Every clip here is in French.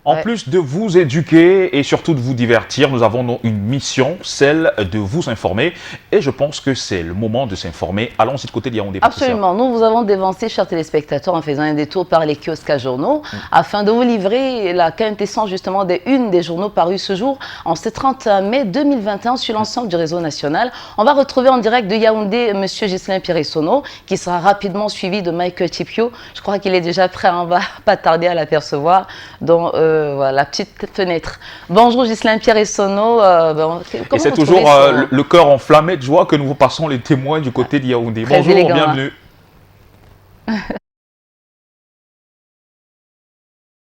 En plus de vous éduquer et surtout de vous divertir, nous avons une mission, celle de vous informer. Et je pense que c'est le moment de s'informer. Allons-y de côté de Yaoundé. Absolument. Nous vous avons dévancé, chers téléspectateurs, en faisant un détour par les kiosques à journaux, afin de vous livrer la quintessence justement des unes des journaux parus ce jour, en ce 30 mai 2021, sur l'ensemble du réseau national. On va retrouver en direct de Yaoundé M. Ghislain Pierre-Essonneau, qui sera rapidement suivi de Michael Tipio. Je crois qu'il est déjà prêt, on va pas tarder à l'apercevoir. Donc, voilà, la petite fenêtre. Bonjour Ghislain Pierre-Essonneau. Et c'est toujours le cœur enflammé de joie que nous vous passons les témoins du côté de Yaoundé. Bonjour, élégant, bienvenue.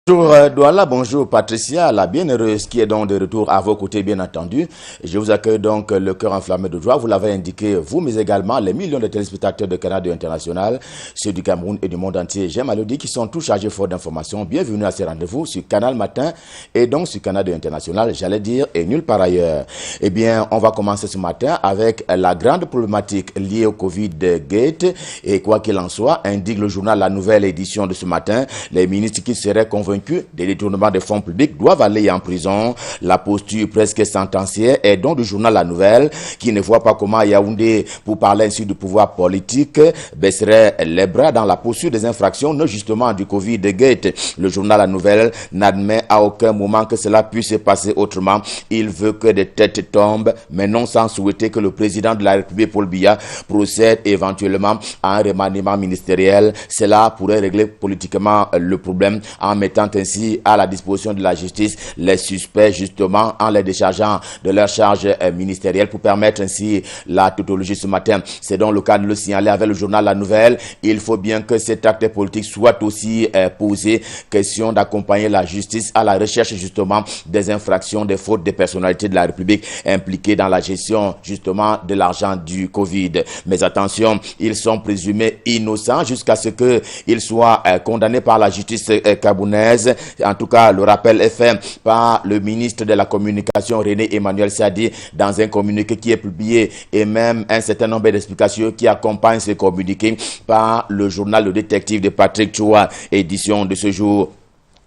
Bonjour Douala, bonjour Patricia, la bienheureuse qui est donc de retour à vos côtés bien entendu. Je vous accueille donc le cœur enflammé de joie, vous l'avez indiqué vous, mais également les millions de téléspectateurs de Canal International, ceux du Cameroun et du monde entier. J'aime à le dire qui sont tous chargés fort d'informations. Bienvenue à ces rendez-vous sur Canal Matin et donc sur Canal International, j'allais dire, et nulle part ailleurs. Eh bien, on va commencer ce matin avec la grande problématique liée au Covid-Gate et quoi qu'il en soit, indique le journal La Nouvelle édition de ce matin, les ministres qui seraient convaincus des détournements de fonds publics doivent aller en prison. La posture presque sentencière est donc du journal La Nouvelle qui ne voit pas comment Yaoundé, pour parler ainsi du pouvoir politique, baisserait les bras dans la poursuite des infractions, non justement du Covid-Gate. Le journal La Nouvelle n'admet à aucun moment que cela puisse se passer autrement. Il veut que des têtes tombent, mais non sans souhaiter que le président de la République, Paul Biya, procède éventuellement à un remaniement ministériel. Cela pourrait régler politiquement le problème en mettant ainsi à la disposition de la justice les suspects justement en les déchargeant de leurs charges ministérielles pour permettre ainsi la tautologie ce matin. C'est donc le cas de le signaler avec le journal La Nouvelle. Il faut bien que cet acte politique soit aussi posé. Question d'accompagner la justice à la recherche justement des infractions, des fautes des personnalités de la République impliquées dans la gestion justement de l'argent du Covid. Mais attention, ils sont présumés innocents jusqu'à ce qu'ils soient condamnés par la justice camerounaise. En tout cas, le rappel est fait par le ministre de la Communication, René Emmanuel Sadi, dans un communiqué qui est publié et même un certain nombre d'explications qui accompagnent ce communiqué par le journal Le Détective de Patrick Choua, édition de ce jour.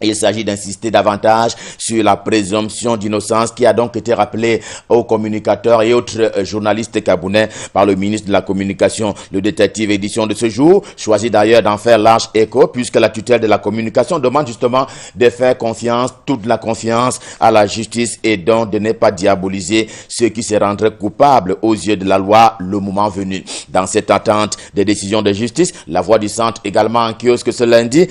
Il s'agit d'insister davantage sur la présomption d'innocence qui a donc été rappelée aux communicateurs et autres journalistes camerounais par le ministre de la Communication. Le détective édition de ce jour choisit d'ailleurs d'en faire large écho puisque la tutelle de la communication demande justement de faire confiance, toute la confiance à la justice et donc de ne pas diaboliser ceux qui se rendraient coupables aux yeux de la loi le moment venu. Dans cette attente des décisions de justice, la Voix du Centre également en kiosque ce lundi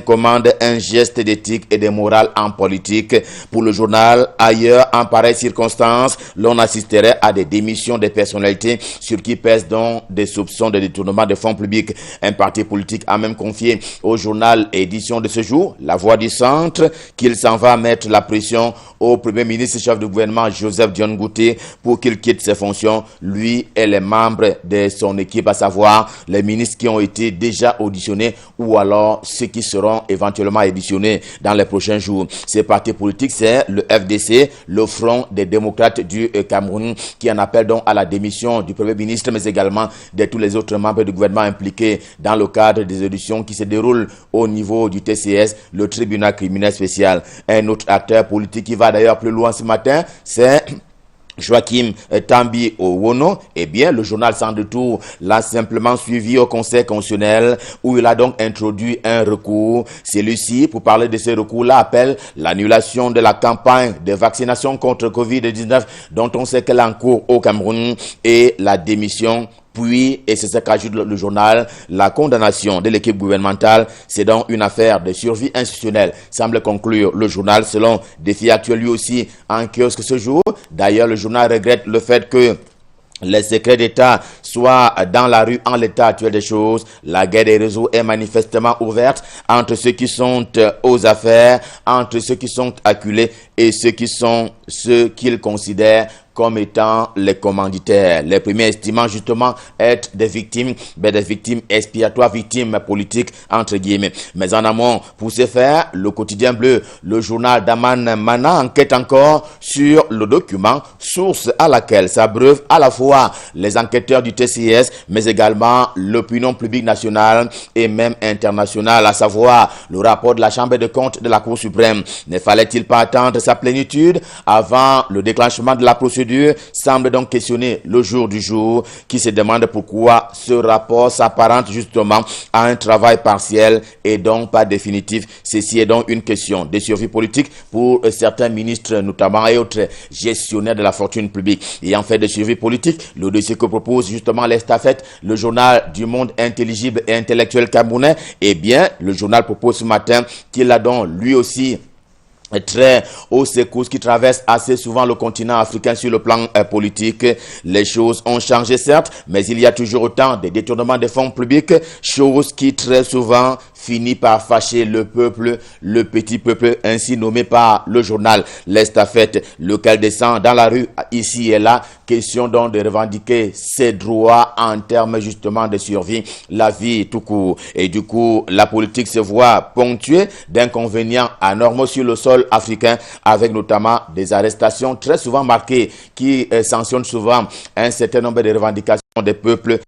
commande un geste d'éthique et de morale en politique. Pour le journal, ailleurs, en pareille circonstance, l'on assisterait à des démissions de personnalités sur qui pèsent donc des soupçons de détournement de fonds publics. Un parti politique a même confié au journal édition de ce jour, La Voix du Centre, qu'il s'en va mettre la pression au Premier ministre chef du gouvernement Joseph Dion Ngouté pour qu'il quitte ses fonctions, lui et les membres de son équipe, à savoir les ministres qui ont été déjà auditionnés ou alors ceux qui seront éventuellement auditionnés dans les prochains jours. Ces partis politiques, c'est le FDC, le Front des démocrates du Cameroun, qui en appelle donc à la démission du Premier ministre, mais également de tous les autres membres du gouvernement impliqués dans le cadre des auditions qui se déroulent au niveau du TCS, le tribunal criminel spécial. Un autre acteur politique qui va d'ailleurs plus loin ce matin, c'est Joachim Tambi Owono. Eh bien, le journal Sans Détour l'a simplement suivi au Conseil constitutionnel où il a donc introduit un recours. Celui-ci, pour parler de ce recours-là, appelle l'annulation de la campagne de vaccination contre Covid-19 dont on sait qu'elle est en cours au Cameroun et la démission. Puis, et c'est ce qu'ajoute le journal, la condamnation de l'équipe gouvernementale, c'est donc une affaire de survie institutionnelle, semble conclure le journal selon Défi Actuel lui aussi en kiosque ce jour. D'ailleurs, le journal regrette le fait que les secrets d'État soient dans la rue en l'état actuel des choses. La guerre des réseaux est manifestement ouverte entre ceux qui sont aux affaires, entre ceux qui sont acculés et ceux qui sont ceux qu'ils considèrent comme étant les commanditaires. Les premiers estimant justement être des victimes expiatoires, victimes politiques, entre guillemets. Mais en amont, pour ce faire, le quotidien bleu, le journal d'Aman Mana enquête encore sur le document, source à laquelle s'abreuvent à la fois les enquêteurs du TCS, mais également l'opinion publique nationale et même internationale, à savoir le rapport de la Chambre de comptes de la Cour suprême. Ne fallait-il pas attendre sa plénitude avant le déclenchement de la procédure? Semble donc questionner le jour du jour, qui se demande pourquoi ce rapport s'apparente justement à un travail partiel et donc pas définitif. Ceci est donc une question de survie politique pour certains ministres notamment et autres gestionnaires de la fortune publique. Et en fait de survie politique, le dossier que propose justement l'Estafette, le journal du monde intelligible et intellectuel camerounais, eh bien le journal propose ce matin qu'il a donc lui aussi trait aux secousses qui traversent assez souvent le continent africain sur le plan politique. Les choses ont changé certes, mais il y a toujours autant de détournements des fonds publics, chose qui très souvent finit par fâcher le peuple, le petit peuple ainsi nommé par le journal L'Estafette, lequel descend dans la rue ici et là, question donc de revendiquer ses droits en termes justement de survie, la vie tout court. Et du coup, la politique se voit ponctuée d'inconvénients anormaux sur le sol africain, avec notamment des arrestations très souvent marquées qui sanctionnent souvent un certain nombre de revendications des peuples.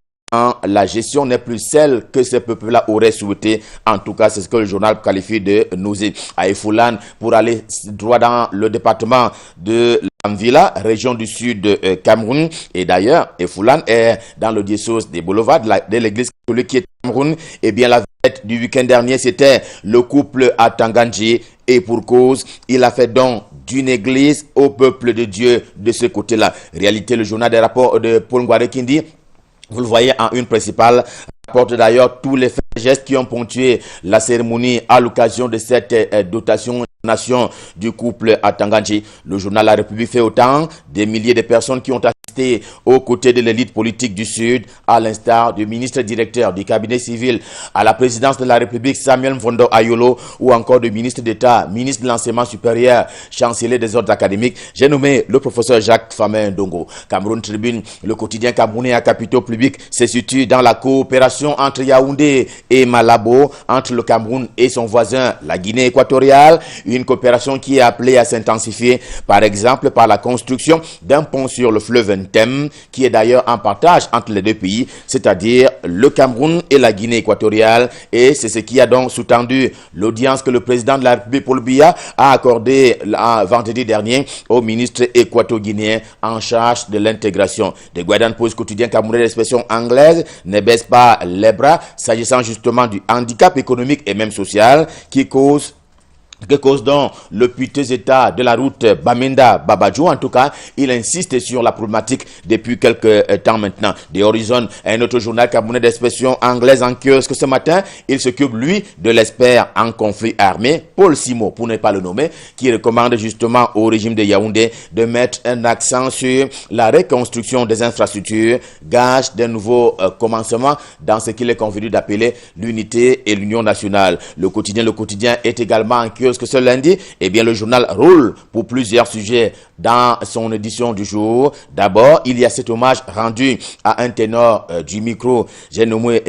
La gestion n'est plus celle que ces peuples-là auraient souhaité. En tout cas, c'est ce que le journal qualifie de nausée. À Efoulan, pour aller droit dans le département de Villa, région du sud de Cameroun. Et d'ailleurs, Efoulan est dans le diocèse des boulevards de l'église catholique qui est Cameroun. Et bien, la fête du week-end dernier, c'était le couple à Tanganji. Et pour cause, il a fait don d'une église au peuple de Dieu de ce côté-là. Réalité, le journal des rapports de Paul Ngwarekindi, vous le voyez en une principale, rapporte d'ailleurs tous les faits et gestes qui ont ponctué la cérémonie à l'occasion de cette dotation nation du couple à Tanganji. Le journal La République fait autant, des milliers de personnes qui ont assisté aux côtés de l'élite politique du Sud, à l'instar du ministre directeur du cabinet civil à la présidence de la République, Samuel Mvondo Ayolo, ou encore du ministre d'État, ministre de l'enseignement supérieur, chancelier des ordres académiques. J'ai nommé le professeur Jacques Famin Ndongo. Cameroun Tribune, le quotidien camerounais à capitaux publics, se situe dans la coopération entre Yaoundé et Malabo, entre le Cameroun et son voisin, la Guinée équatoriale. Une coopération qui est appelée à s'intensifier, par exemple par la construction d'un pont sur le fleuve Ntem, qui est d'ailleurs en partage entre les deux pays, c'est-à-dire le Cameroun et la Guinée équatoriale. Et c'est ce qui a donc sous-tendu l'audience que le président de la République, Paul Biya, a accordée vendredi dernier au ministre équato-guinéen en charge de l'intégration. The Guardian Post, quotidien camerounais d'expression anglaise, ne baisse pas les bras s'agissant justement du handicap économique et même social que cause donc le piteux état de la route Bamenda-Babadjou. En tout cas, il insiste sur la problématique depuis quelques temps maintenant. The Horizon, un autre journal camerounais d'expression anglaise en kiosque ce matin, il s'occupe lui de l'expert en conflit armé, Paul Simo, pour ne pas le nommer, qui recommande justement au régime de Yaoundé de mettre un accent sur la reconstruction des infrastructures, gage d'un nouveau commencement dans ce qu'il est convenu d'appeler l'unité et l'union nationale. Le quotidien est également en kiosque que ce lundi, eh bien, le journal roule pour plusieurs sujets dans son édition du jour. D'abord, il y a cet hommage rendu à un ténor du micro, j'ai nommé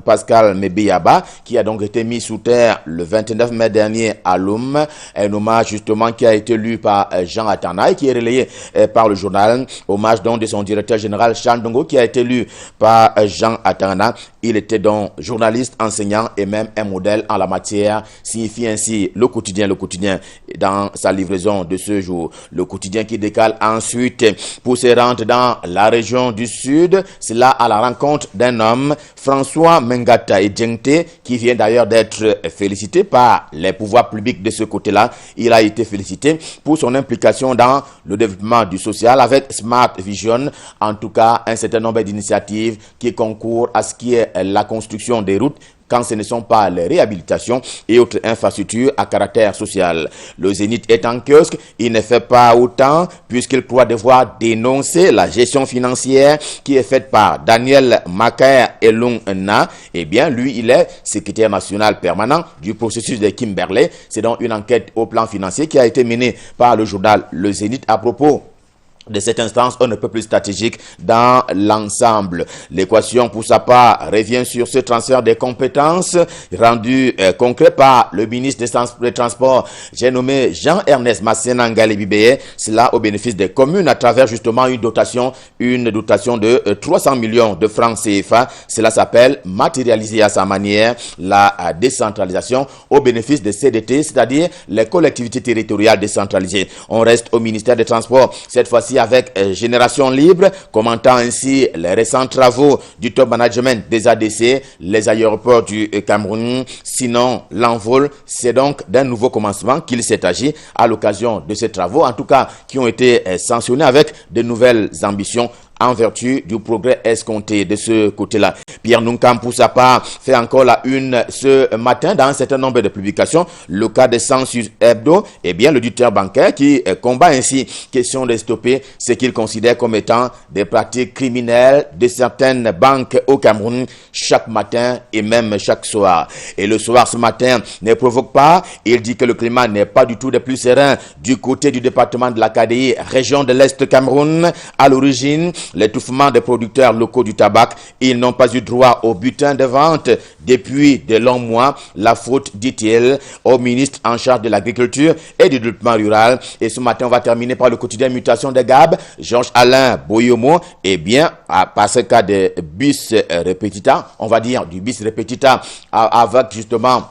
Pascal Mebeyaba, qui a donc été mis sous terre le 29 mai dernier à Loum. Un hommage justement qui a été lu par Jean Atana et qui est relayé par le journal. Hommage donc de son directeur général Chandongo qui a été lu par Jean Atana. Il était donc journaliste, enseignant et même un modèle en la matière, signifie ainsi le quotidien dans sa livraison de ce jour. Le quotidien qui décale ensuite pour se rendre dans la région du Sud, c'est là à la rencontre d'un homme, François Mengata Edjengte, qui vient d'ailleurs d'être félicité par les pouvoirs publics de ce côté-là. Il a été félicité pour son implication dans le développement du social avec Smart Vision, en tout cas un certain nombre d'initiatives qui concourent à ce qui est la construction des routes, quand ce ne sont pas les réhabilitations et autres infrastructures à caractère social. Le Zénith est en kiosque, il ne fait pas autant puisqu'il croit devoir dénoncer la gestion financière qui est faite par Daniel Makaer Elung Na. Eh bien, lui, il est secrétaire national permanent du processus de Kimberley. C'est donc une enquête au plan financier qui a été menée par le journal Le Zénith à propos de cette instance, on ne peut plus stratégique dans l'ensemble. L'équation, pour sa part, revient sur ce transfert des compétences rendu concret par le ministre des Transports, j'ai nommé Jean-Ernest Masséna Ngalé-Bibeye, cela au bénéfice des communes à travers justement une dotation de 300 millions de francs CFA. Cela s'appelle matérialiser à sa manière la décentralisation au bénéfice des CDT, c'est-à-dire les collectivités territoriales décentralisées. On reste au ministère des Transports, cette fois-ci avec Génération Libre, commentant ainsi les récents travaux du top management des ADC, les aéroports du Cameroun. Sinon, l'envol, c'est donc d'un nouveau commencement qu'il s'est agi à l'occasion de ces travaux, en tout cas qui ont été sanctionnés avec de nouvelles ambitions en vertu du progrès escompté de ce côté-là. Pierre Nunkam, pour sa part, fait encore la une ce matin dans un certain nombre de publications. Le cas de Census Hebdo, eh bien, l'auditeur bancaire qui combat ainsi question de stopper ce qu'il considère comme étant des pratiques criminelles de certaines banques au Cameroun chaque matin et même chaque soir. Et le soir, ce matin, ne provoque pas. Il dit que le climat n'est pas du tout des plus sereins du côté du département de la KDI, région de l'Est Cameroun. À l'origine, l'étouffement des producteurs locaux du tabac, ils n'ont pas eu droit au butin de vente depuis de longs mois. La faute, dit-il, au ministre en charge de l'agriculture et du développement rural. Et ce matin, on va terminer par le quotidien Mutation de Gab, Georges-Alain Boyomo. Eh bien, par ce cas de bis repetita, on va dire du bis repetita, avec justement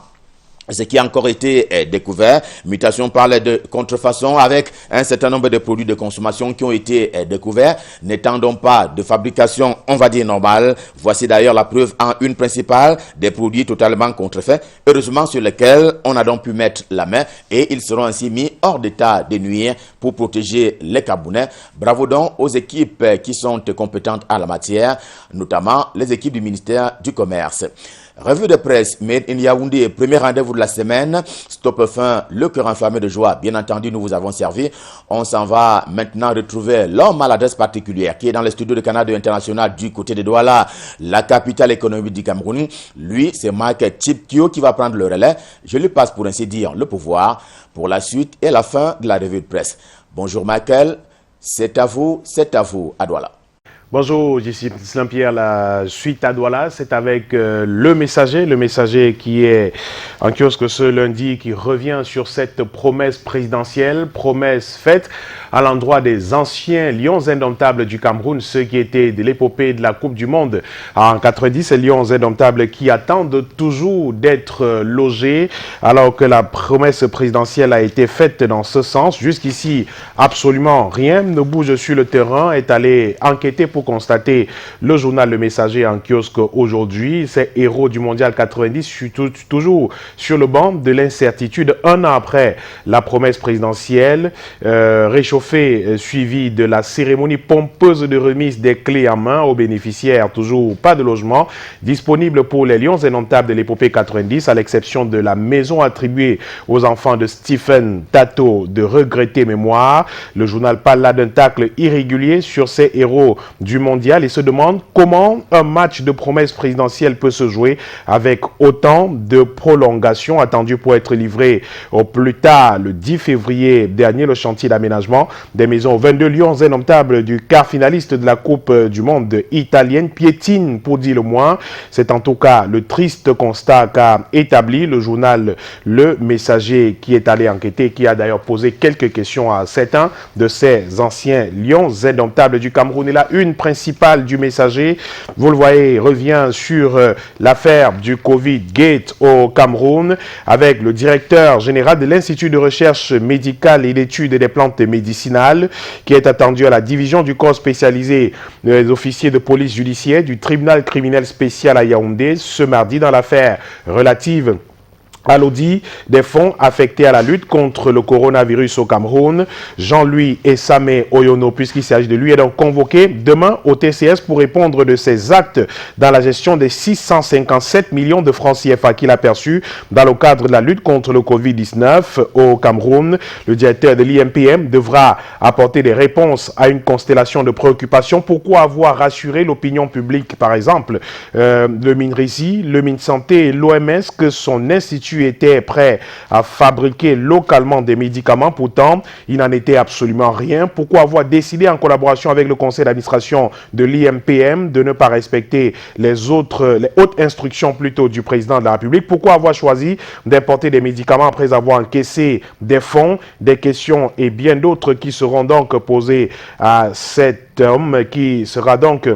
ce qui a encore été découvert. Mutation parle de contrefaçon avec un certain nombre de produits de consommation qui ont été découverts, n'étant donc pas de fabrication, on va dire, normale. Voici d'ailleurs la preuve en une principale des produits totalement contrefaits, heureusement sur lesquels on a donc pu mettre la main et ils seront ainsi mis hors d'état de nuire pour protéger les Camerounais. Bravo donc aux équipes qui sont compétentes à la matière, notamment les équipes du ministère du Commerce. Revue de presse, Made in Yaoundé, premier rendez-vous de la semaine. Stop fin, le cœur enflammé de joie. Bien entendu, nous vous avons servi. On s'en va maintenant retrouver l'homme à l'adresse particulière qui est dans les studios de Canada International du côté de Douala, la capitale économique du Cameroun. Lui, c'est Mike Chipkio qui va prendre le relais. Je lui passe pour ainsi dire le pouvoir pour la suite et la fin de la revue de presse. Bonjour Michael, c'est à vous à Douala. Bonjour, je suis Saint-Pierre, la suite à Douala, c'est avec le messager qui est en kiosque ce lundi, qui revient sur cette promesse présidentielle, promesse faite à l'endroit des anciens lions indomptables du Cameroun, ceux qui étaient de l'épopée de la Coupe du Monde en 90, ces lions indomptables qui attendent toujours d'être logés, alors que la promesse présidentielle a été faite dans ce sens. Jusqu'ici, absolument rien ne bouge sur le terrain, est allé enquêter pour constater le journal Le Messager en kiosque aujourd'hui. Ces héros du Mondial 90 toujours sur le banc de l'incertitude un an après la promesse présidentielle, réchauffé, suivi de la cérémonie pompeuse de remise des clés en main aux bénéficiaires. Toujours pas de logement disponible pour les lions indomptables de l'épopée 90, à l'exception de la maison attribuée aux enfants de Stephen Tato de regrettée mémoire. Le journal parle là d'un tacle irrégulier sur ces héros du mondial et se demande comment un match de promesse présidentielle peut se jouer avec autant de prolongations attendues pour être livré au plus tard le 10 février dernier. Le chantier d'aménagement des maisons 22 lions indomptables du quart finaliste de la Coupe du Monde italienne piétine pour dire le moins. C'est en tout cas le triste constat qu'a établi le journal Le Messager, qui est allé enquêter, qui a d'ailleurs posé quelques questions à certains de ces anciens lions indomptables du Cameroun. Et la une principale du Messager, vous le voyez, revient sur l'affaire du Covid-Gate au Cameroun avec le directeur général de l'Institut de recherche médicale et d'études des plantes médicinales qui est attendu à la division du corps spécialisé des officiers de police judiciaire du tribunal criminel spécial à Yaoundé ce mardi dans l'affaire relative à l'audit des fonds affectés à la lutte contre le coronavirus au Cameroun. Jean-Louis Essamé Oyono, puisqu'il s'agit de lui, est donc convoqué demain au TCS pour répondre de ses actes dans la gestion des 657 millions de francs CFA qu'il a perçus dans le cadre de la lutte contre le Covid-19 au Cameroun. Le directeur de l'IMPM devra apporter des réponses à une constellation de préoccupations. Pourquoi avoir rassuré l'opinion publique, par exemple, le MINRISI, le MINSanté et l'OMS que son institut l'Institut était prêt à fabriquer localement des médicaments. Pourtant, il n'en était absolument rien. Pourquoi avoir décidé en collaboration avec le conseil d'administration de l'IMPM de ne pas respecter les hautes instructions plutôt du président de la République? Pourquoi avoir choisi d'importer des médicaments après avoir encaissé des fonds? Des questions et bien d'autres qui seront donc posées à cet homme qui sera donc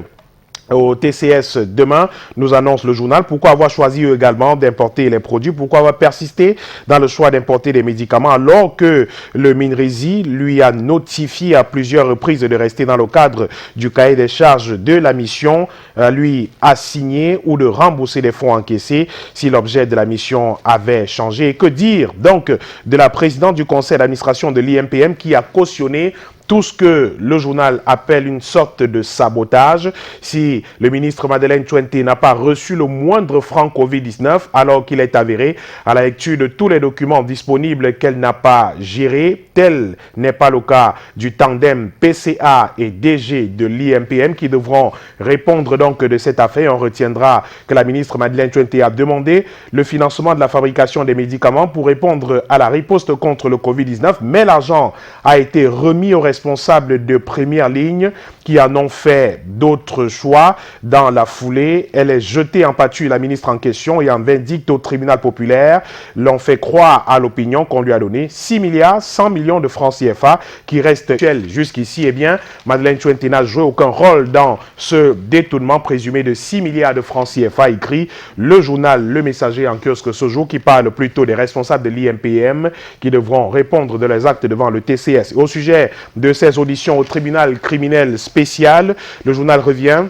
au TCS demain, nous annonce le journal. Pourquoi avoir choisi également d'importer les produits? Pourquoi avoir persisté dans le choix d'importer des médicaments alors que le MINRISI lui a notifié à plusieurs reprises de rester dans le cadre du cahier des charges de la mission, lui assigné ou de rembourser les fonds encaissés si l'objet de la mission avait changé? Et que dire donc de la présidente du conseil d'administration de l'IMPM qui a cautionné tout ce que le journal appelle une sorte de sabotage? Si le ministre Madeleine Tchouenté n'a pas reçu le moindre franc Covid-19 alors qu'il est avéré à la lecture de tous les documents disponibles qu'elle n'a pas géré, tel n'est pas le cas du tandem PCA et DG de l'IMPM qui devront répondre donc de cette affaire. On retiendra que la ministre Madeleine Tchouenté a demandé le financement de la fabrication des médicaments pour répondre à la riposte contre le Covid-19, mais l'argent a été remis aux responsables de première ligne qui en ont fait d'autres choix. Dans la foulée, elle est jetée en pâture, la ministre en question, et en vindicte au tribunal populaire. L'on fait croire à l'opinion qu'on lui a donné 6 milliards 100 millions de francs CFA qui restent actuels jusqu'ici. Eh bien, Madeleine Tchouenté n'a joué aucun rôle dans ce détournement présumé de 6 milliards de francs CFA, écrit le journal Le Messager en kiosque ce jour, qui parle plutôt des responsables de l'IMPM qui devront répondre de leurs actes devant le TCS. Au sujet de ces auditions au tribunal criminel spécial, le journal revient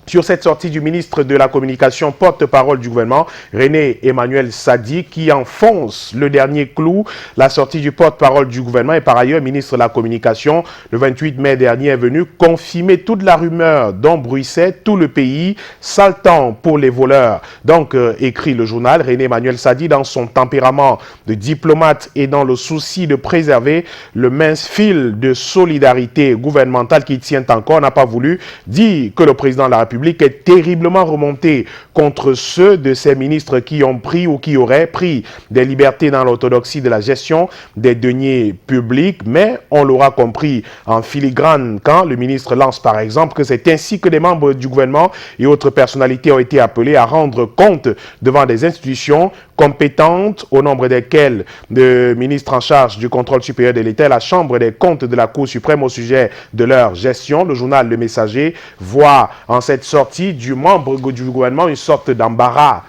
sur cette sortie du ministre de la Communication, porte-parole du gouvernement, René Emmanuel Sadi, qui enfonce le dernier clou. La sortie du porte-parole du gouvernement et par ailleurs ministre de la Communication, le 28 mai dernier, est venu confirmer toute la rumeur dont bruissait tout le pays, sale temps pour les voleurs. Donc, écrit le journal, René Emmanuel Sadi, dans son tempérament de diplomate et dans le souci de préserver le mince fil de solidarité gouvernementale qui tient encore, n'a pas voulu dire que le président de la République est terriblement remonté contre ceux de ces ministres qui ont pris ou qui auraient pris des libertés dans l'orthodoxie de la gestion des deniers publics, mais on l'aura compris en filigrane quand le ministre lance par exemple que c'est ainsi que des membres du gouvernement et autres personnalités ont été appelés à rendre compte devant des institutions compétentes, au nombre desquelles le ministre en charge du contrôle supérieur de l'État et la Chambre des comptes de la Cour suprême au sujet de leur gestion. Le journal Le Messager voit en cette sortie du membre du gouvernement une sorte d'embarras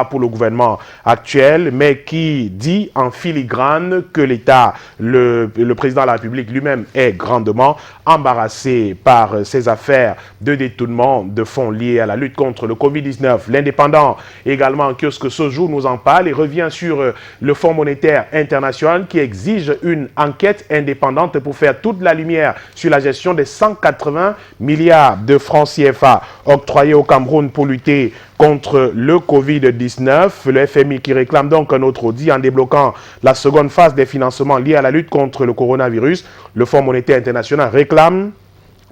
pour le gouvernement actuel, mais qui dit en filigrane que l'État, le président de la République lui-même est grandement embarrassé par ces affaires de détournement de fonds liés à la lutte contre le Covid-19. L'Indépendant également en kiosque ce jour nous en parle et revient sur le Fonds monétaire international qui exige une enquête indépendante pour faire toute la lumière sur la gestion des 180 milliards de francs CFA octroyés au Cameroun pour lutter contre le Covid-19. Le FMI qui réclame donc un autre audit en débloquant la seconde phase des financements liés à la lutte contre le coronavirus. Le Fonds monétaire international réclame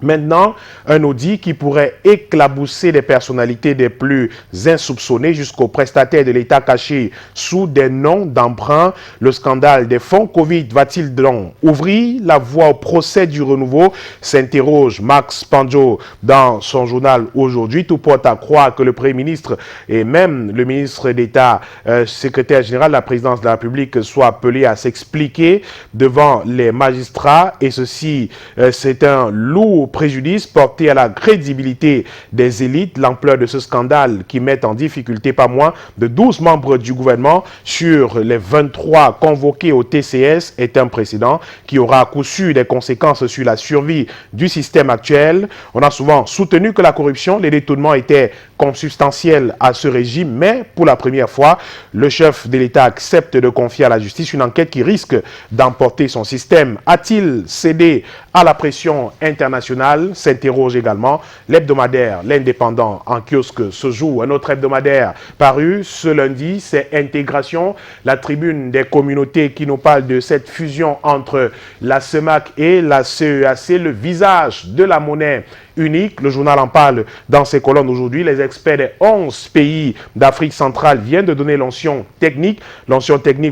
maintenant un audit qui pourrait éclabousser les personnalités des plus insoupçonnées jusqu'aux prestataires de l'État cachés sous des noms d'emprunt. Le scandale des fonds Covid va-t-il donc ouvrir la voie au procès du renouveau? S'interroge Max Panjo dans son journal aujourd'hui. Tout porte à croire que le Premier ministre et même le ministre d'État, secrétaire général de la présidence de la République soient appelés à s'expliquer devant les magistrats et ceci, c'est un lourd préjudice porté à la crédibilité des élites. L'ampleur de ce scandale qui met en difficulté pas moins de 12 membres du gouvernement sur les 23 convoqués au TCS est un précédent qui aura à coup sûr des conséquences sur la survie du système actuel. On a souvent soutenu que la corruption, les détournements étaient consubstantiels à ce régime, mais pour la première fois, le chef de l'État accepte de confier à la justice une enquête qui risque d'emporter son système. A-t-il cédé à la pression internationale? S'interroge également l'hebdomadaire L'Indépendant en kiosque ce jour. Un autre hebdomadaire paru ce lundi, c'est Intégration, la tribune des communautés qui nous parle de cette fusion entre la CEMAC et la CEAC, le visage de la monnaie unique. Le journal en parle dans ses colonnes aujourd'hui. Les experts des 11 pays d'Afrique centrale viennent de donner l'onction technique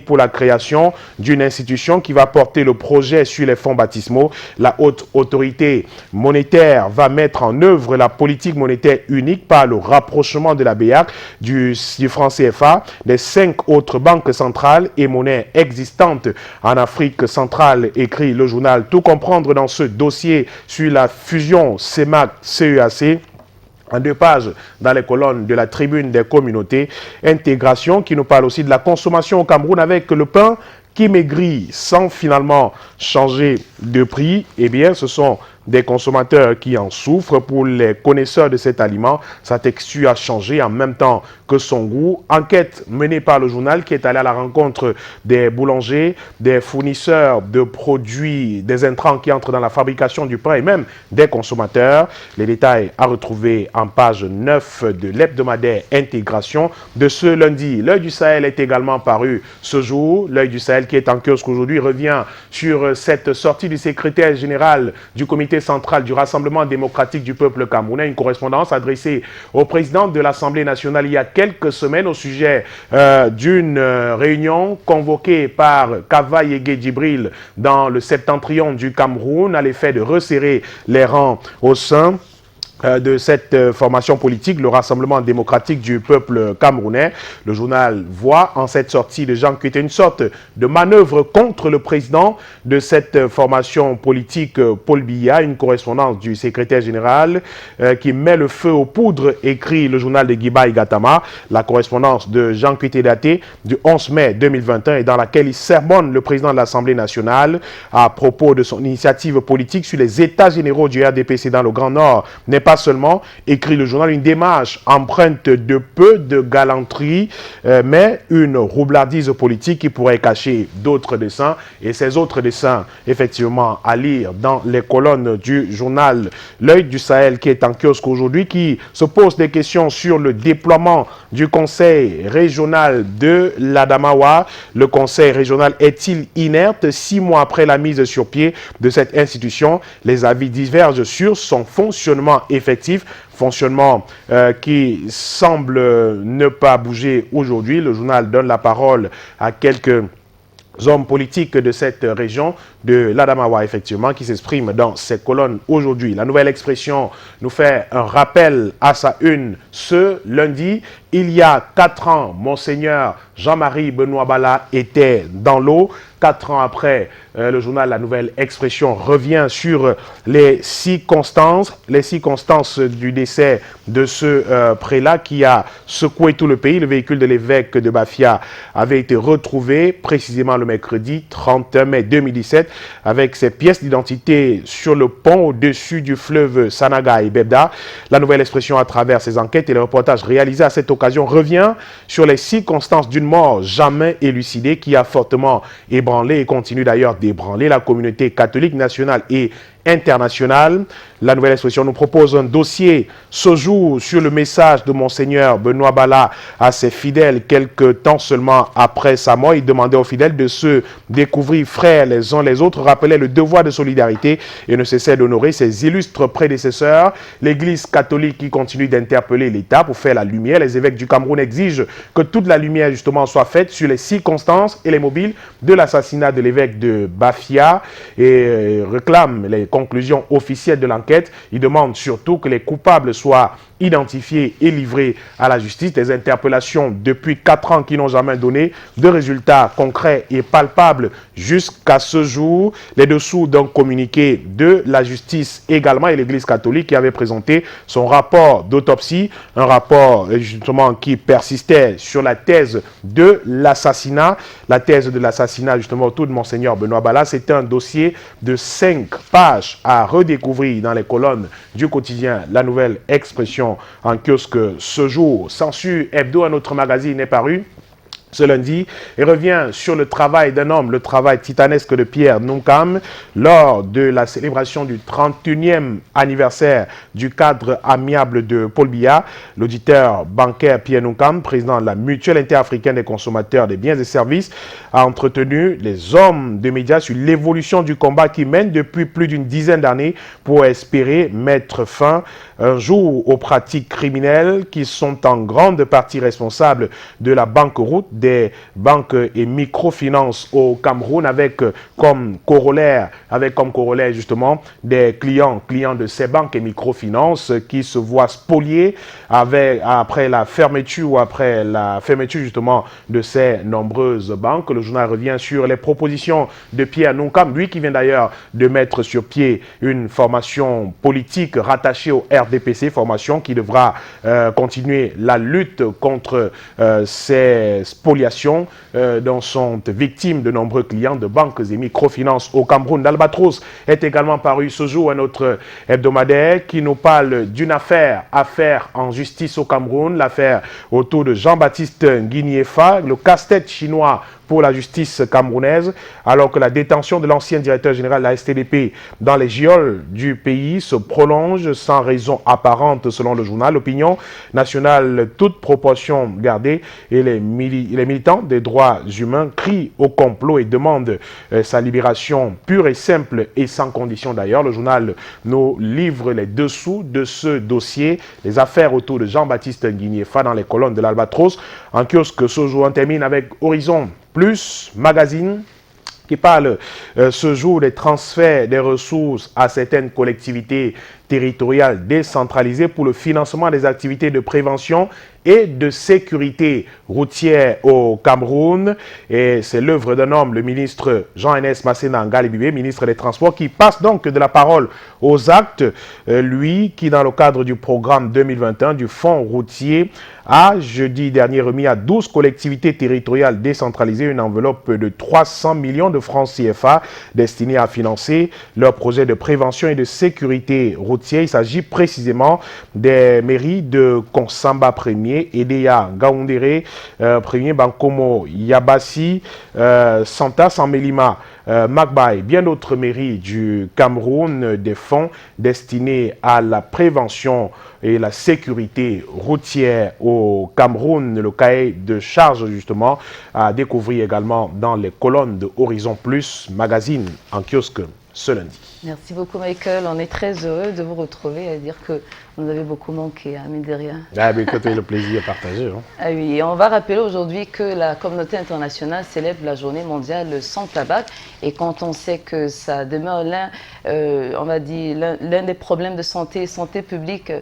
pour la création d'une institution qui va porter le projet sur les fonds baptismaux. La haute autorité monétaire va mettre en œuvre la politique monétaire unique par le rapprochement de la BEAC, du franc CFA, des 5 autres banques centrales et monnaies existantes en Afrique centrale, écrit le journal. Tout comprendre dans ce dossier sur la fusion CEMAC-CEAC. En 2 pages dans les colonnes de la tribune des communautés. Intégration qui nous parle aussi de la consommation au Cameroun avec le pain qui maigrit sans finalement changer de prix. Eh bien, ce sont des consommateurs qui en souffrent. Pour les connaisseurs de cet aliment, sa texture a changé en même temps que son goût. Enquête menée par le journal qui est allé à la rencontre des boulangers, des fournisseurs de produits, des intrants qui entrent dans la fabrication du pain et même des consommateurs. Les détails à retrouver en page 9 de l'hebdomadaire Intégration de ce lundi. L'œil du Sahel est également paru ce jour. L'œil du Sahel qui est en kiosque aujourd'hui revient sur cette sortie du secrétaire général du comité central du Rassemblement démocratique du peuple camerounais, une correspondance adressée au président de l'Assemblée nationale il y a quelques semaines au sujet d'une réunion convoquée par Kava Yégué Djibril dans le septentrion du Cameroun à l'effet de resserrer les rangs au sein de cette formation politique, le Rassemblement démocratique du peuple camerounais. Le journal voit en cette sortie de Jean Kuité une sorte de manœuvre contre le président de cette formation politique, Paul Biya, une correspondance du secrétaire général qui met le feu aux poudres, écrit le journal de Guiba Igatama. La correspondance de Jean Kuité daté du 11 mai 2021 et dans laquelle il sermonne le président de l'Assemblée nationale à propos de son initiative politique sur les états généraux du RDPC dans le Grand Nord n'est pas seulement, écrit le journal, une démarche empreinte de peu de galanterie, mais une roublardise politique qui pourrait cacher d'autres dessins. Et ces autres dessins, effectivement, à lire dans les colonnes du journal L'œil du Sahel qui est en kiosque aujourd'hui, qui se pose des questions sur le déploiement du conseil régional de l'Adamawa. Le conseil régional est-il inerte 6 mois après la mise sur pied de cette institution? Les avis divergent sur son fonctionnement effectif, fonctionnement qui semble ne pas bouger aujourd'hui. Le journal donne la parole à quelques hommes politiques de cette région de l'Adamawa, effectivement, qui s'expriment dans ces colonnes aujourd'hui. La Nouvelle Expression nous fait un rappel à sa une ce lundi. Il y a 4 ans, Monseigneur Jean-Marie Benoît Bala était dans l'eau. 4 ans après, le journal La Nouvelle Expression revient sur les circonstances du décès de ce prélat qui a secoué tout le pays. Le véhicule de l'évêque de Bafia avait été retrouvé précisément le mercredi 31 mai 2017 avec ses pièces d'identité sur le pont au-dessus du fleuve Sanaga et Bebda. La Nouvelle Expression, à travers ses enquêtes et les reportages réalisés à cette occasion, revient sur les circonstances d'une mort jamais élucidée qui a fortement ébranlé et continue d'ailleurs d'ébranler la communauté catholique nationale et internationale. La Nouvelle Expression nous propose un dossier ce jour sur le message de Monseigneur Benoît Bala à ses fidèles quelques temps seulement après sa mort. Il demandait aux fidèles de se découvrir frères les uns les autres, rappelait le devoir de solidarité et ne cessait d'honorer ses illustres prédécesseurs. L'Église catholique qui continue d'interpeller l'État pour faire la lumière. Les évêques du Cameroun exigent que toute la lumière justement soit faite sur les circonstances et les mobiles de l'assassinat de l'évêque de Bafia et réclament les conclusions officielles de l'enquête. Il demande surtout que les coupables soient identifiés et livrés à la justice. Des interpellations depuis 4 ans qui n'ont jamais donné de résultats concrets et palpables jusqu'à ce jour. Les dessous d'un communiqué de la justice également et l'Église catholique qui avait présenté son rapport d'autopsie, un rapport justement qui persistait sur la thèse de l'assassinat. La thèse de l'assassinat justement autour de Monseigneur Benoît Bala, c'est un dossier de 5 pages à redécouvrir dans les colonnes du quotidien La Nouvelle Expression en kiosque ce jour. Censure Hebdo, un autre magazine est paru ce lundi et revient sur le travail d'un homme, le travail titanesque de Pierre Nounkam lors de la célébration du 31e anniversaire du cadre amiable de Paul Biya. L'auditeur bancaire Pierre Nounkam, président de la Mutuelle interafricaine des consommateurs des biens et services, a entretenu les hommes de médias sur l'évolution du combat qui mène depuis plus d'une dizaine d'années pour espérer mettre fin un jour aux pratiques criminelles qui sont en grande partie responsables de la banqueroute des banques et microfinances au Cameroun, avec comme corollaire justement des clients de ces banques et microfinances qui se voient spoliés après la fermeture justement de ces nombreuses banques. Le journal revient sur les propositions de Pierre Nounkam, lui qui vient d'ailleurs de mettre sur pied une formation politique rattachée au RDPC, formation qui devra continuer la lutte contre ces spoliations dont sont victimes de nombreux clients de banques et microfinances au Cameroun. L'Albatros est également paru ce jour, un autre hebdomadaire qui nous parle d'une affaire en justice au Cameroun, l'affaire autour de Jean-Baptiste Nguyen-Fa, le casse-tête chinois pour la justice camerounaise, alors que la détention de l'ancien directeur général de la STDP dans les geôles du pays se prolonge sans raison apparente selon le journal. L'opinion nationale, toute proportion gardée, et les militants des droits humains crient au complot et demandent sa libération pure et simple et sans condition d'ailleurs. Le journal nous livre les dessous de ce dossier, les affaires autour de Jean-Baptiste Nguyen-Fa dans les colonnes de l'Albatros. En kiosque ce jour, on termine avec Horizon Plus Magazine qui parle ce jour des transferts des ressources à certaines collectivités territoriales décentralisées pour le financement des activités de prévention et de sécurité routière au Cameroun. Et c'est l'œuvre d'un homme, le ministre Jean-Enes Masséna Ngalibibé, ministre des Transports, qui passe donc de la parole aux actes. Lui qui, dans le cadre du programme 2021 du Fonds routier, a jeudi dernier remis à 12 collectivités territoriales décentralisées une enveloppe de 300 millions de francs CFA destinée à financer leurs projets de prévention et de sécurité routière. Il s'agit précisément des mairies de Konsamba 1er, Edea, Gaoundéré 1er, Bankomo, Yabassi, Santa, Samelima, Magbaye, bien d'autres mairies du Cameroun, des fonds destinés à la prévention et la sécurité routière au Cameroun. Le cahier de charge justement à découvrir également dans les colonnes de Horizon Plus Magazine en kiosque ce lundi. Merci beaucoup Michael, on est très heureux de vous retrouver et dire que vous nous avez beaucoup manqué, hein, mine de rien. Ah, mais écoutez, le plaisir partagé. Hein. Ah oui, et on va rappeler aujourd'hui que la communauté internationale célèbre la journée mondiale sans tabac. Et quand on sait que ça demeure l'un des problèmes de santé publique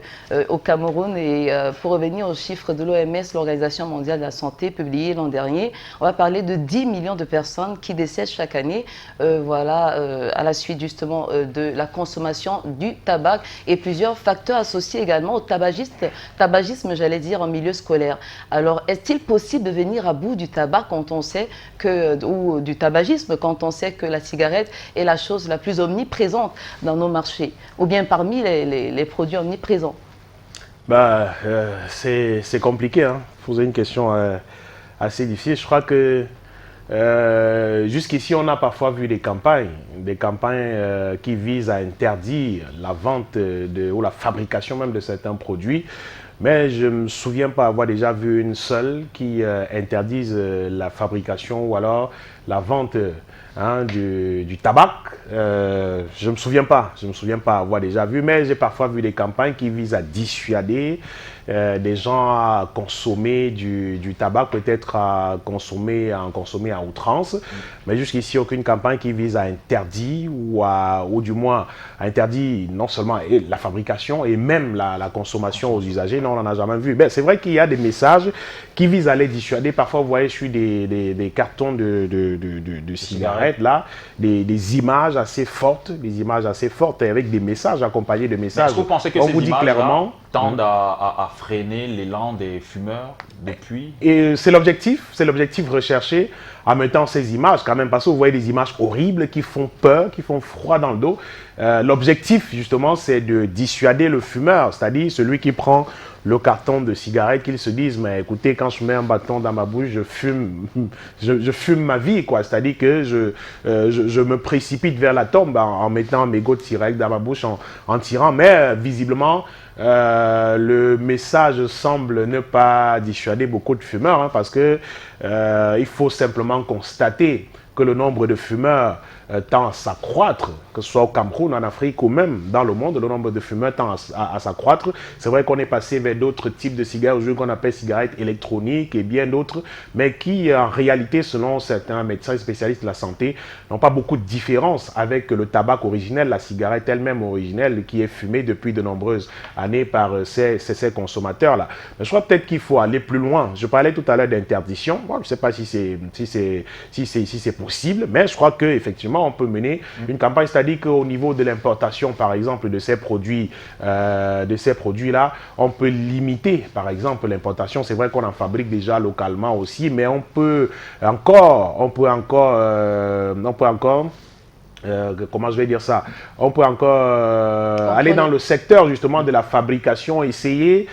au Cameroun, et pour revenir aux chiffres de l'OMS, l'Organisation mondiale de la santé, publiés l'an dernier, on va parler de 10 millions de personnes qui décèdent chaque année à la suite justement de la consommation du tabac et plusieurs facteurs associés également au tabagisme, j'allais dire, en milieu scolaire. Alors, est-il possible de venir à bout du tabac quand on sait ou du tabagisme quand on sait que la cigarette est la chose la plus omniprésente dans nos marchés, ou bien parmi les produits omniprésents? C'est compliqué, hein. Poser une question assez difficile. Je crois que jusqu'ici, on a parfois vu des campagnes qui visent à interdire la vente ou la fabrication même de certains produits. Mais je ne me souviens pas avoir déjà vu une seule qui interdise la fabrication ou alors la vente du tabac. Je ne me souviens pas avoir déjà vu, mais j'ai parfois vu des campagnes qui visent à dissuader des gens à consommer du tabac, peut-être à en consommer à outrance. Mais jusqu'ici, aucune campagne qui vise à interdire ou du moins à interdire non seulement la fabrication et même la consommation aux usagers. Non, on n'en a jamais vu. C'est vrai qu'il y a des messages qui visent à les dissuader. Parfois, vous voyez sur des cartons de cigarettes, là, des images assez fortes, avec des messages accompagnés de messages. Est-ce que vous pensez que on ces vous dit images-là, clairement, tendent à freiner l'élan des fumeurs depuis. Et c'est l'objectif recherché en mettant ces images quand même, parce que vous voyez des images horribles qui font peur, qui font froid dans le dos. L'objectif justement c'est de dissuader le fumeur, c'est-à-dire celui qui prend le carton de cigarette, qu'ils se disent mais écoutez, quand je mets un bâton dans ma bouche, je fume ma vie, quoi. C'est-à-dire que je me précipite vers la tombe en mettant mes mégots de cigarette dans ma bouche, en tirant, mais visiblement le message semble ne pas dissuader beaucoup de fumeurs, hein, parce que il faut simplement constater que le nombre de fumeurs tend à s'accroître, que ce soit au Cameroun, en Afrique ou même dans le monde, le nombre de fumeurs tend à s'accroître. C'est vrai qu'on est passé vers d'autres types de cigarettes, aujourd'hui qu'on appelle cigarettes électroniques et bien d'autres, mais qui en réalité, selon certains médecins et spécialistes de la santé, n'ont pas beaucoup de différence avec le tabac originel, la cigarette elle-même originelle qui est fumée depuis de nombreuses années par ces consommateurs-là. Mais je crois peut-être qu'il faut aller plus loin. Je parlais tout à l'heure d'interdiction. Bon, je ne sais pas si c'est possible, mais je crois qu'effectivement, on peut mener une campagne, c'est-à-dire qu'au niveau de l'importation, par exemple, de ces produits-là, on peut limiter, par exemple, l'importation. C'est vrai qu'on en fabrique déjà localement aussi, mais on peut encore comment je vais dire ça, on peut encore aller dans le secteur justement de la fabrication, essayer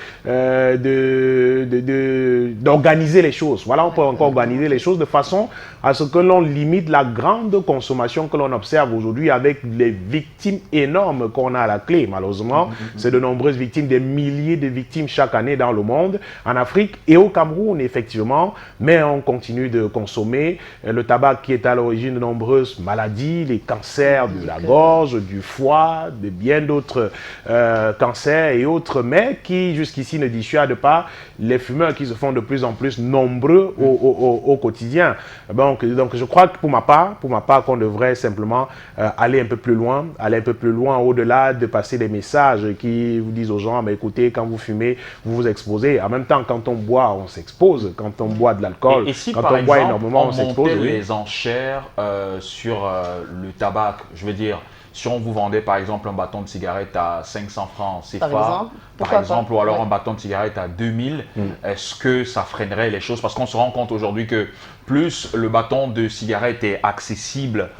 d'organiser les choses. Voilà, on peut encore organiser les choses de façon à ce que l'on limite la grande consommation que l'on observe aujourd'hui avec les victimes énormes qu'on a à la clé. Malheureusement, c'est de nombreuses victimes, des milliers de victimes chaque année dans le monde, en Afrique et au Cameroun effectivement, mais on continue de consommer le tabac qui est à l'origine de nombreuses maladies, les cancers de la gorge, du foie, de bien d'autres cancers et autres, mais qui jusqu'ici ne dissuadent pas les fumeurs qui se font de plus en plus nombreux au quotidien. Donc je crois que pour ma part qu'on devrait simplement aller un peu plus loin, au-delà de passer des messages qui vous disent aux gens, mais écoutez, quand vous fumez, vous vous exposez. En même temps, quand on boit, on s'expose. Quand on boit de l'alcool, Et si, quand par on boit exemple, énormément, on s'expose. montait les enchères sur le tabac, je veux dire, si on vous vendait par exemple un bâton de cigarette à 500 francs CFA, par exemple, ou alors un bâton de cigarette à 2000, est-ce que ça freinerait les choses? Parce qu'on se rend compte aujourd'hui que plus le bâton de cigarette est accessible,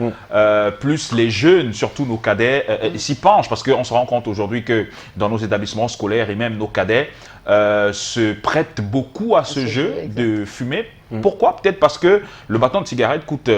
plus les jeunes, surtout nos cadets, s'y penchent. Parce qu'on se rend compte aujourd'hui que dans nos établissements scolaires et même nos cadets se prêtent beaucoup à ce jeu de fumer. Pourquoi? Peut-être parce que le bâton de cigarette coûte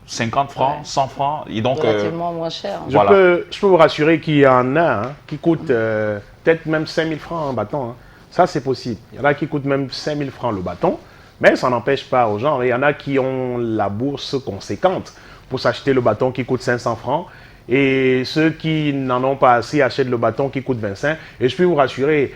50 francs, 100 francs. Et donc, relativement moins cher. Je peux vous rassurer qu'il y en a qui coûtent peut-être même 5000 francs un bâton. Ça, c'est possible. Il y en a qui coûtent même 5000 francs le bâton. Mais ça n'empêche pas aux gens. Il y en a qui ont la bourse conséquente pour s'acheter le bâton qui coûte 500 francs. Et ceux qui n'en ont pas assez achètent le bâton qui coûte 25. Et je peux vous rassurer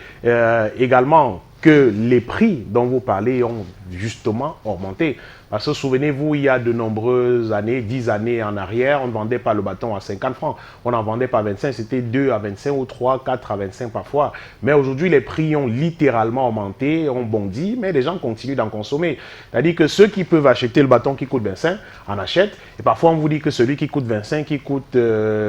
également que les prix dont vous parlez ont justement augmenté. Parce que souvenez-vous, il y a de nombreuses années, 10 années en arrière, on ne vendait pas le bâton à 50 francs. On n'en vendait pas à 25, c'était 2 à 25 ou 3, 4 à 25 parfois. Mais aujourd'hui, les prix ont littéralement augmenté, ont bondi, mais les gens continuent d'en consommer. C'est-à-dire que ceux qui peuvent acheter le bâton qui coûte 25 en achètent. Et parfois, on vous dit que celui qui coûte 25, qui coûte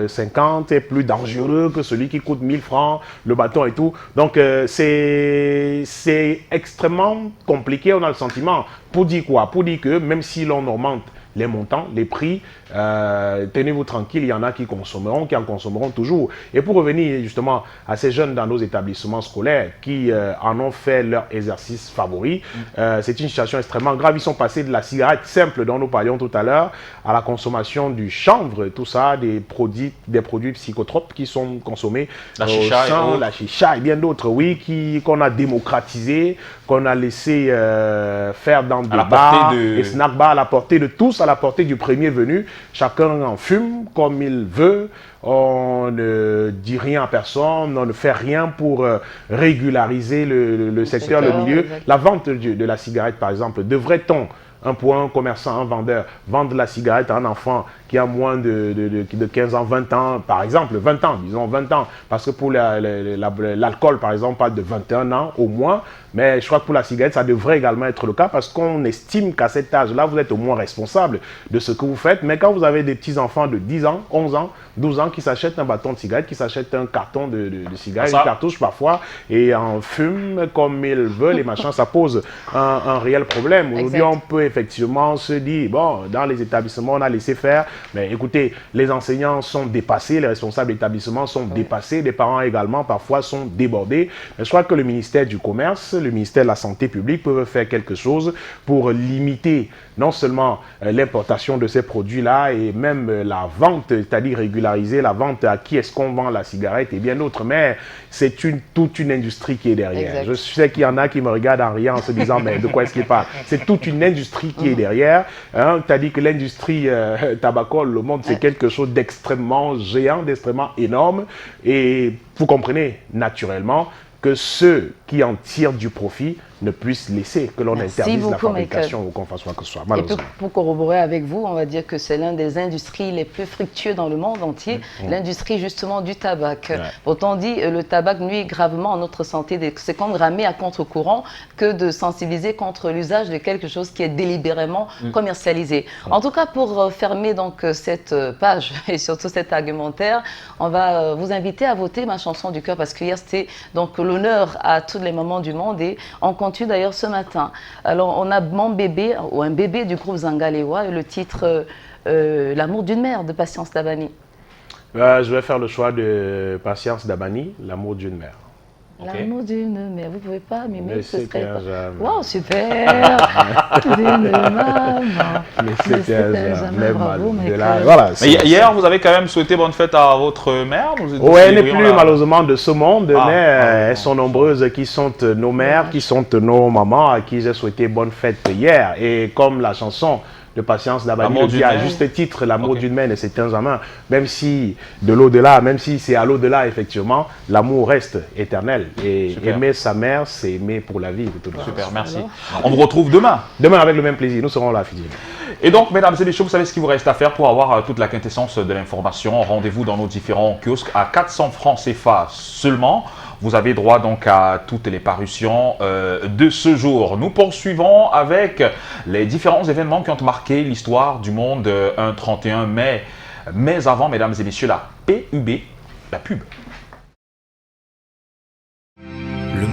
50 est plus dangereux que celui qui coûte 1000 francs, le bâton et tout. Donc, c'est extrêmement compliqué, on a le sentiment. Pour dire quoi? Pour dire que même si l'on augmente les montants, les prix, tenez-vous tranquille, il y en a qui consommeront, qui en consommeront toujours. Et pour revenir justement à ces jeunes dans nos établissements scolaires qui en ont fait leur exercice favori, c'est une situation extrêmement grave. Ils sont passés de la cigarette simple dont nous parlions tout à l'heure à la consommation du chanvre, tout ça, des produits psychotropes qui sont consommés, la chicha et bien d'autres, oui, qu'on a démocratisé, qu'on a laissé faire dans des bars, des snack bars à la portée de tous, à la portée du premier venu. Chacun en fume comme il veut. On ne dit rien à personne, on ne fait rien pour régulariser le secteur, le milieu. Exactement. La vente de la cigarette, par exemple, devrait-on, pour un commerçant, un vendeur, vendre la cigarette à un enfant qui a moins de 15 ans, 20 ans, par exemple, 20 ans, disons 20 ans, parce que pour l'alcool, par exemple, on parle de 21 ans au moins, mais je crois que pour la cigarette, ça devrait également être le cas, parce qu'on estime qu'à cet âge-là, vous êtes au moins responsable de ce que vous faites, mais quand vous avez des petits-enfants de 10 ans, 11 ans, 12 ans qui s'achètent un bâton de cigarette, qui s'achètent un carton de cigarette, une cartouche parfois, et en fument comme ils veulent, et machin, ça pose un réel problème. Aujourd'hui, on peut effectivement se dire, bon, dans les établissements, on a laissé faire, mais écoutez, les enseignants sont dépassés, les responsables d'établissements sont dépassés, les parents également parfois sont débordés. Mais je crois que le ministère du Commerce, le ministère de la Santé publique peuvent faire quelque chose pour limiter non seulement l'importation de ces produits-là et même la vente, c'est-à-dire régulariser la vente à qui est-ce qu'on vend la cigarette et bien d'autres, mais c'est toute une industrie qui est derrière. Exact. Je sais qu'il y en a qui me regardent en riant en se disant mais de quoi est-ce qu'il parle? C'est toute une industrie qui est derrière. Hein, c'est-à-dire que l'industrie tabacole, le monde, c'est quelque chose d'extrêmement géant, d'extrêmement énorme et vous comprenez naturellement que ceux qui en tirent du profit ne puissent laisser que l'on interdise la fabrication ou qu'on fasse quoi que ce soit. Et pour corroborer avec vous, on va dire que c'est l'un des industries les plus fructueuses dans le monde entier, l'industrie justement du tabac. Autant dit, le tabac nuit gravement à notre santé. C'est comme ramer à contre-courant que de sensibiliser contre l'usage de quelque chose qui est délibérément commercialisé. En tout cas, pour fermer donc cette page et surtout cet argumentaire, on va vous inviter à voter ma chanson du cœur parce que hier c'était donc l'honneur à toutes les mamans du monde et on continue d'ailleurs ce matin. Alors on a Mon bébé ou un bébé du groupe Zangalewa et le titre L'amour d'une mère de Patience Dabani. Je vais faire le choix de Patience Dabani, L'amour d'une mère. L'amour d'une mère, vous pouvez pas mimer, ce serait pas... Wow, super. D'une maman. Mais c'était jamais, bravo, voilà, mais hier, vous avez quand même souhaité bonne fête à votre mère. Oui, elle n'est plus malheureusement de ce monde, mais elles sont nombreuses qui sont nos mères, qui sont nos mamans, à qui j'ai souhaité bonne fête hier. Et comme la chanson de Patience Dabani qui a à juste titre l'amour d'une mère ne s'éteint jamais, même si de l'au-delà, même si c'est à l'au-delà effectivement, l'amour reste éternel et aimer sa mère c'est aimer pour la vie. Super, merci. On vous retrouve demain. Demain avec le même plaisir, nous serons là Fidji. Et donc mesdames et messieurs, vous savez ce qu'il vous reste à faire pour avoir toute la quintessence de l'information. Rendez-vous dans nos différents kiosques à 400 francs CFA seulement. Vous avez droit donc à toutes les parutions de ce jour. Nous poursuivons avec les différents événements qui ont marqué l'histoire du monde un 31 mai. Mais avant, mesdames et messieurs, la PUB, la pub.